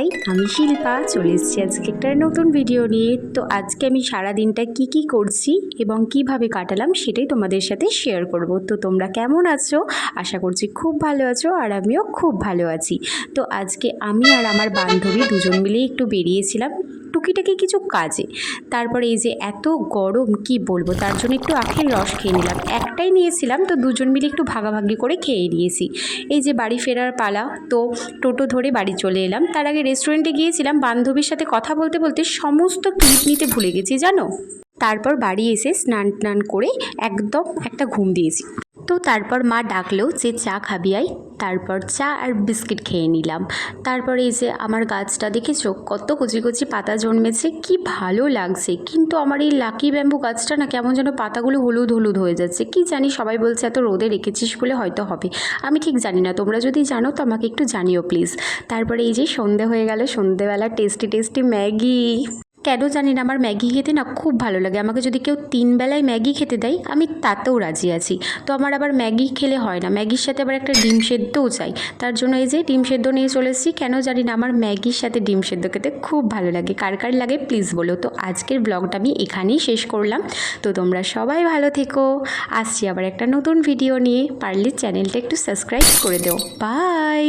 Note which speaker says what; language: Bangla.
Speaker 1: সবাই, আমি শিল্পা চলে এসেছি আজকে একটা নতুন ভিডিও নিয়ে। তো আজকে আমি সারা দিনটা কি করছি এবং কিভাবে কাটালাম সেটাই তোমাদের সাথে শেয়ার করব। তো তোমরা কেমন আছো? আশা করছি খুব ভালো আছো, আর আমিও খুব ভালো আছি। তো আজকে আমি আর আমার বান্ধবী দুজন মিলেই একটু বেরিয়েছিলাম টুকিটাকি কিছু কাজে। তারপরে এই যে এত গরম কি বলবো, তার জন্য একটু আখের রস খেয়ে নিলাম। একটাই নিয়েছিলাম, তো দুজন মিলে একটু ভাগাভাগি করে খেয়ে নিয়েছি। এই যে বাড়ি ফেরার পালা, তো টোটো ধরে বাড়ি চলে এলাম। তার আগে রেস্টুরেন্টে গিয়েছিলাম, বান্ধবীর সাথে কথা বলতে বলতে সমস্ত ক্লিপ নিতে ভুলে গেছি জানো। তারপর বাড়ি এসে স্নান টান করে একদম একটা ঘুম দিয়েছি। তো তারপর মা ডাকলো যে চা খাবি আই, তারপর চা আর বিস্কিট খেয়ে নিলাম। তারপরে এই যে আমার গাছটা দেখেছো কত কচি কচি পাতা জন্মেছে, কি ভালো লাগছে। কিন্তু আমার এই লাকি ব্যাম্বু গাছটা না কেমন যেন পাতাগুলো হলুদ হলুদ হয়ে যাচ্ছে, কি জানি। সবাই বলছে এত রোদে রেখেছিস বলে হয়তো হবে, আমি ঠিক জানি না। তোমরা যদি জানো তো আমাকে একটু জানিও প্লিজ। তারপরে এই যে সন্ধে হয়ে গেল, সন্ধেবেলা টেস্টি টেস্টি ম্যাগি। কেন জানি না আমার ম্যাগি খেতে না খুব ভালো লাগে। আমাকে যদি কেউ 3 বেলায় ম্যাগি খেতে দেয় আমি তাতেও রাজি আছি। তো আমার আবার ম্যাগি খেলে হয় না, ম্যাগির সাথে আবার একটা ডিম সেদ্ধও চাই। তার জন্য এই যে ডিম সেদ্ধ নিয়ে চলে এসেছি। কেন জানি না আমার ম্যাগির সাথে ডিম সেদ্ধ খেতে খুব ভালো লাগে। কার কার লাগে প্লিজ বলো। তো আজকের ব্লগটা আমি এখানেই শেষ করলাম। তো তোমরা সবাই ভালো থেকো, আসছি আবার একটা নতুন ভিডিও নিয়ে। পারলে চ্যানেলটা একটু সাবস্ক্রাইব করে দাও। বাই।